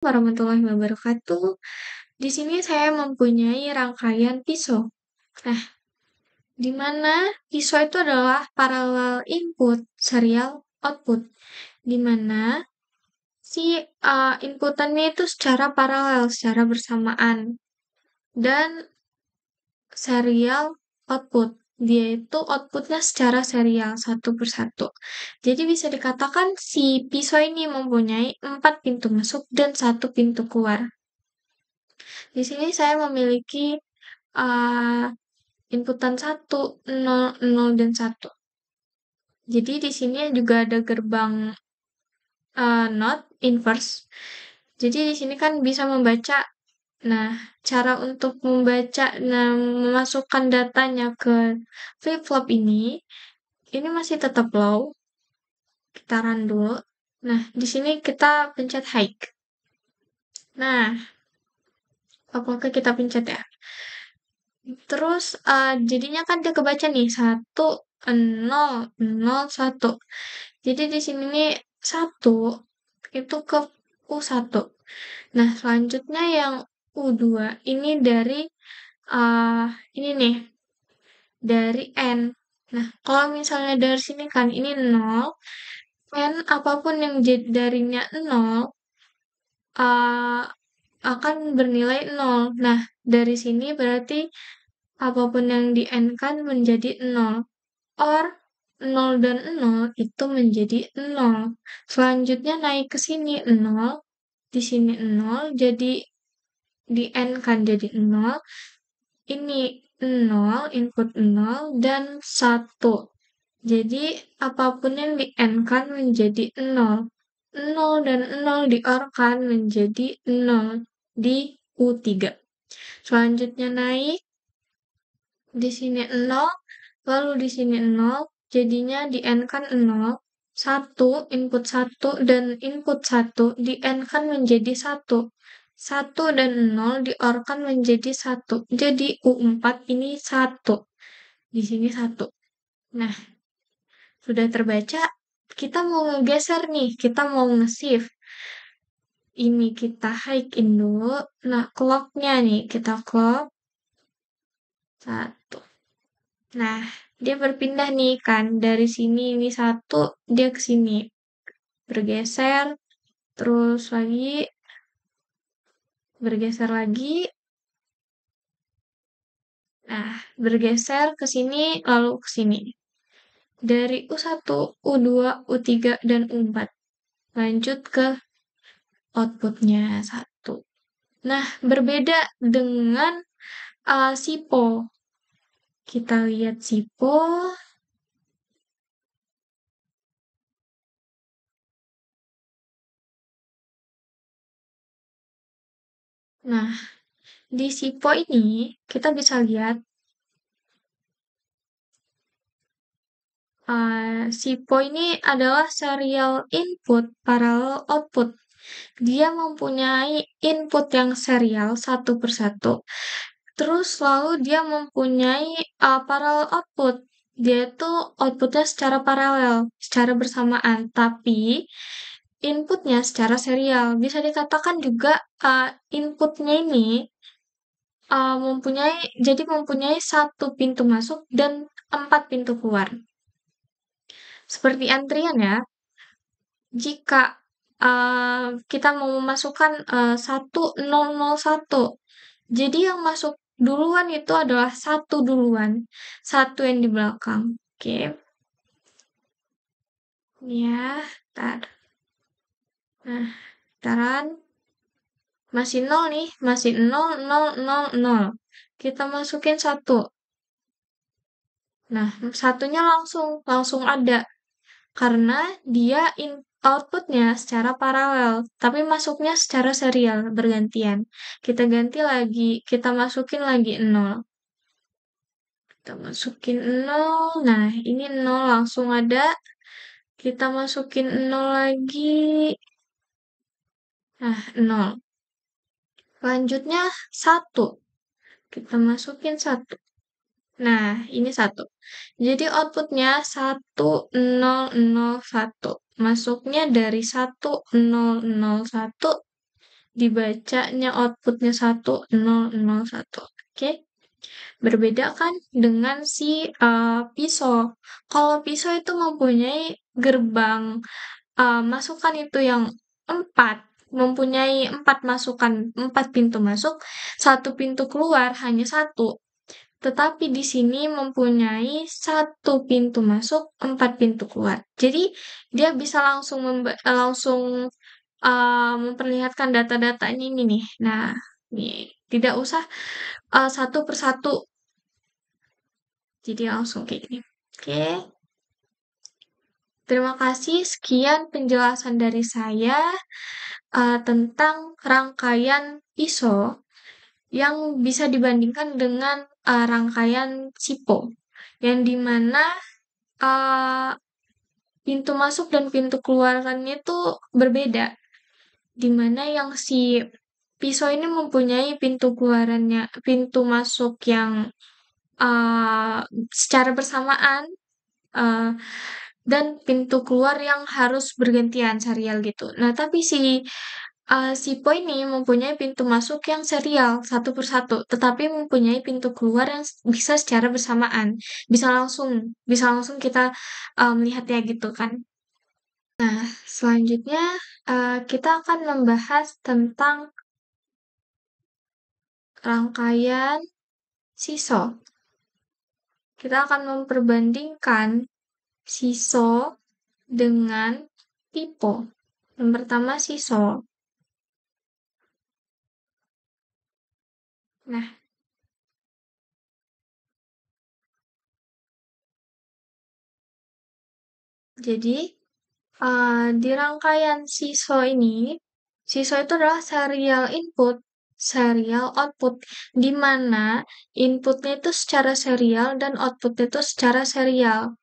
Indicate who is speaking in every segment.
Speaker 1: Warahmatullahi wabarakatuh. Di sini saya mempunyai rangkaian pisau. Nah, di mana pisau itu adalah paralel input, serial output, di mana si inputannya itu secara paralel, secara bersamaan, dan serial output. Dia itu outputnya secara serial, satu persatu. Jadi bisa dikatakan si pisau ini mempunyai 4 pintu masuk dan 1 pintu keluar. Di sini saya memiliki uh, inputan 1, 0, 0, dan 1. Jadi di sini juga ada gerbang not inverse. Jadi di sini kan bisa membaca. Nah, cara untuk membaca dan memasukkan datanya ke flip-flop ini masih tetap low. Kita run dulu. Nah, di sini kita pencet high. Nah, apakah kita pencet ya? Terus jadinya kan dia kebaca nih 1, 0, 0, 1. Jadi di sini nih 1 itu ke U1. Nah, selanjutnya yang U2 ini dari uh, ini nih dari N. Nah, kalau misalnya dari sini kan ini 0, N apapun yang darinya 0 uh, akan bernilai 0. Nah, dari sini berarti apapun yang di N kan menjadi 0. Or 0 dan 0 itu menjadi 0. Selanjutnya naik ke sini 0, di sini 0, jadi di N kan jadi 0. Ini 0, input 0, dan 1. Jadi apapun yang di N kan menjadi 0. 0 dan 0 diorkan menjadi 0 di U3. Selanjutnya naik, di sini 0, lalu di sini 0, jadinya di N kan 0, 1, input 1, dan input 1 di N kan menjadi 1. 1 dan 0 diorkan menjadi 1. Jadi U4 ini 1. Di sini 1. Nah, sudah terbaca, kita mau ngegeser nih, kita mau nge-shift. Ini kita high-in dulu. Nah, clock-nya nih, kita clock 1. Nah, dia berpindah nih kan dari sini ini 1 dia ke sini. Bergeser terus lagi bergeser lagi. Nah, bergeser ke sini lalu ke sini. Dari U1, U2, U3 dan U4. Lanjut ke outputnya 1. Nah, berbeda dengan SIPO. Kita lihat SIPO. Nah, di SIPO ini kita bisa lihat SIPO ini adalah serial input parallel output. Dia mempunyai input yang serial satu persatu. Terus lalu dia mempunyai parallel output. Dia itu outputnya secara paralel, secara bersamaan. Tapi inputnya secara serial. Bisa dikatakan juga inputnya ini mempunyai 1 pintu masuk dan 4 pintu keluar. Seperti antrian ya, jika kita mau memasukkan 1001, jadi yang masuk duluan itu adalah 1 duluan, 1 yang di belakang. Oke. Ya, bentar. Nah, taran. Masih 0 nih, masih 0, 0, 0, 0. Kita masukin 1. Nah, satunya langsung ada. Karena dia outputnya secara paralel, tapi masuknya secara serial, bergantian. Kita ganti lagi, kita masukin lagi 0. Kita masukin 0, nah ini 0 langsung ada. Kita masukin 0 lagi. Nah, 0. Lanjutnya 1. Kita masukin 1. Nah, ini 1. Jadi outputnya 1001. Masuknya dari 1001 dibacanya outputnya 1001. Oke? Berbeda kan dengan si pisau. Kalau pisau itu mempunyai gerbang masukan itu yang 4, mempunyai 4 masukan, 4 pintu masuk, 1 pintu keluar, hanya satu. Tetapi di sini mempunyai 1 pintu masuk, 4 pintu keluar. Jadi dia bisa langsung memperlihatkan data-datanya ini nih. Nah, nih tidak usah satu per satu. Jadi langsung kayak gini. Oke. Terima kasih. Sekian penjelasan dari saya tentang rangkaian pisau yang bisa dibandingkan dengan rangkaian SIPO, yang dimana pintu masuk dan pintu keluarannya itu berbeda, dimana yang si pisau ini mempunyai pintu keluarannya, pintu masuk yang secara bersamaan, uh, dan pintu keluar yang harus bergantian serial gitu. Nah, tapi si Po ini mempunyai pintu masuk yang serial satu per satu, tetapi mempunyai pintu keluar yang bisa secara bersamaan, bisa langsung kita melihatnya gitu kan. Nah, selanjutnya kita akan membahas tentang rangkaian siso. Kita akan memperbandingkan siso dengan pipo. Yang pertama siso. Nah, jadi di rangkaian siso itu adalah serial input, serial output, di mana inputnya itu secara serial dan outputnya itu secara serial.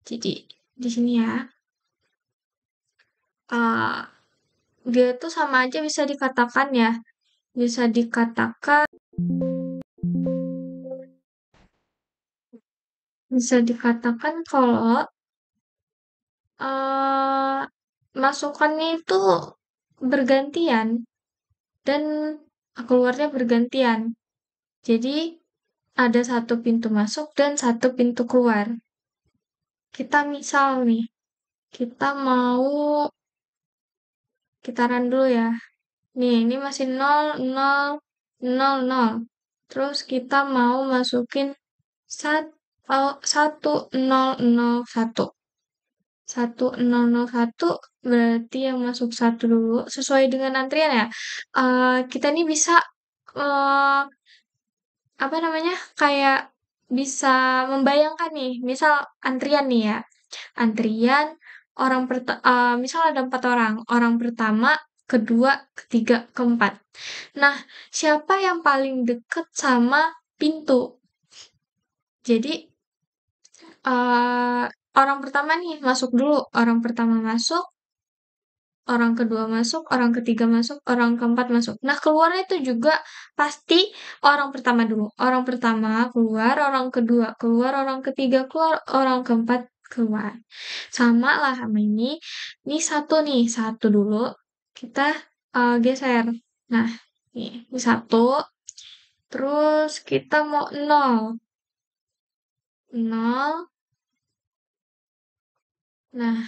Speaker 1: Jadi di sini ya, dia itu sama aja bisa dikatakan kalau masukannya itu bergantian dan keluarnya bergantian. Jadi ada satu pintu masuk dan satu pintu keluar. Kita misal nih, kita run dulu ya. Nih, ini masih 0, 0, 0, 0. Terus kita mau masukin 1001. 1001 berarti yang masuk 1 dulu. Sesuai dengan antrian ya. Kita ini bisa apa namanya, kayak bisa membayangkan nih, misal antrian nih ya. Antrian misal ada 4 orang. Orang pertama, kedua, ketiga, keempat. Nah, siapa yang paling deket sama pintu? Jadi, orang pertama nih masuk dulu. Orang pertama masuk, orang kedua masuk, orang ketiga masuk, orang keempat masuk. Nah, keluarnya itu juga pasti orang pertama dulu. Orang pertama keluar, orang kedua keluar, orang ketiga keluar, orang keempat keluar. Sama lah sama ini. Ini satu dulu. Kita geser. Nah, ini satu. Terus kita mau 0. 0. Nah,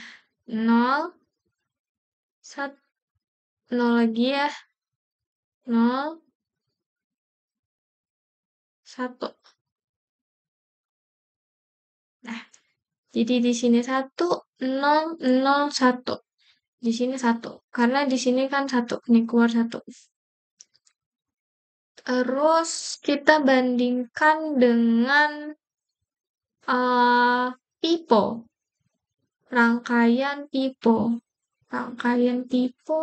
Speaker 1: 0. 0 lagi ya. 0. 1. Nah, jadi di sini 1, 0, 0, 1. Di sini 1. Karena di sini kan 1. Ini keluar 1. Terus kita bandingkan dengan pipo. Rangkaian pipo. Rangkaian pipo.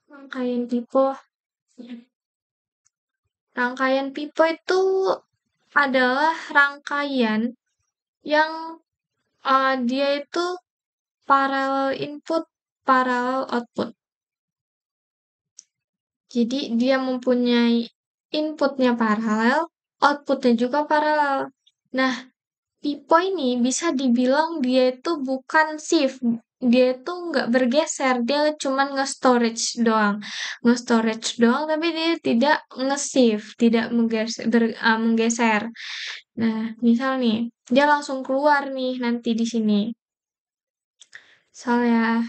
Speaker 1: Rangkaian pipo. Rangkaian pipo itu adalah rangkaian yang dia itu parallel input, parallel output. Jadi dia mempunyai inputnya paralel, outputnya juga paralel. Nah, pipo ini bisa dibilang dia itu bukan shift. dia itu nggak bergeser, dia cuman nge-storage doang. Nge-storage doang, tapi dia tidak nge-shift, tidak menggeser. Nah, misal nih, dia langsung keluar nih nanti di sini. Misalnya,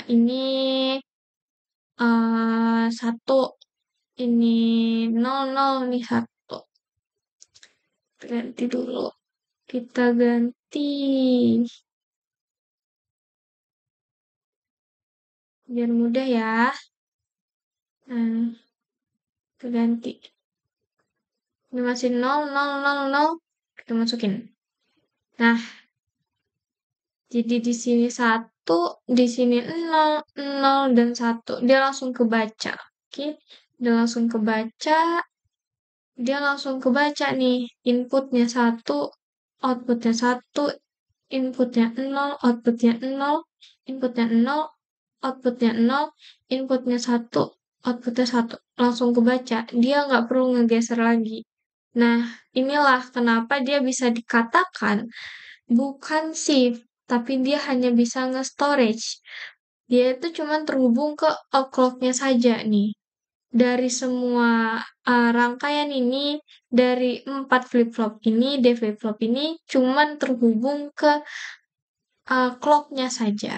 Speaker 1: ini 1, ini 00 nih 1. Ganti dulu. Kita ganti. Biar mudah ya. Nah, kita ganti. Ini masih 0, 0, 0, 0. Kita masukin. Nah, jadi di sini 1, di sini 0, 0, dan 1. Dia langsung kebaca. Oke, dia langsung kebaca. Dia langsung kebaca nih. Inputnya 1, outputnya 1, inputnya 0, outputnya 0, inputnya 0, outputnya 0, inputnya 1, outputnya 1. Langsung kebaca. Dia nggak perlu ngegeser lagi. Nah, inilah kenapa dia bisa dikatakan bukan shift, tapi dia hanya bisa nge-storage. Dia itu cuma terhubung ke clock-nya saja nih. Dari semua rangkaian ini, dari 4 flip-flop ini, D flip-flop ini cuman terhubung ke clock-nya saja.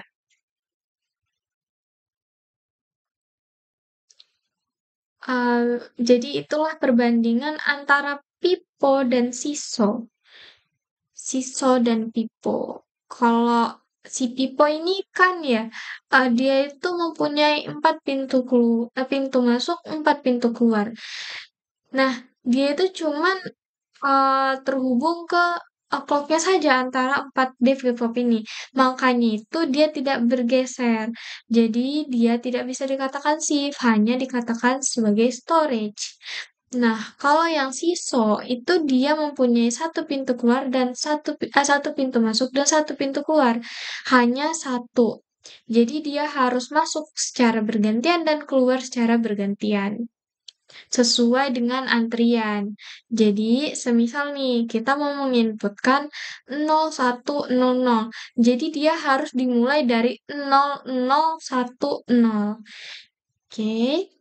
Speaker 1: Jadi itulah perbandingan antara Pipo dan Siso. Siso dan Pipo. Kalau si Pipo ini kan ya, dia itu mempunyai 4 pintu masuk, 4 pintu keluar. Nah, dia itu cuman terhubung ke clock-nya saja antara 4 flip-flop ini. Makanya itu dia tidak bergeser. Jadi dia tidak bisa dikatakan shift, hanya dikatakan sebagai storage. Nah, kalau yang siso itu dia mempunyai 1 pintu keluar dan 1 pintu masuk dan 1 pintu keluar. Hanya 1. Jadi dia harus masuk secara bergantian dan keluar secara bergantian sesuai dengan antrian. Jadi, semisal nih, kita mau menginputkan 0100. Jadi, dia harus dimulai dari 0010. Oke.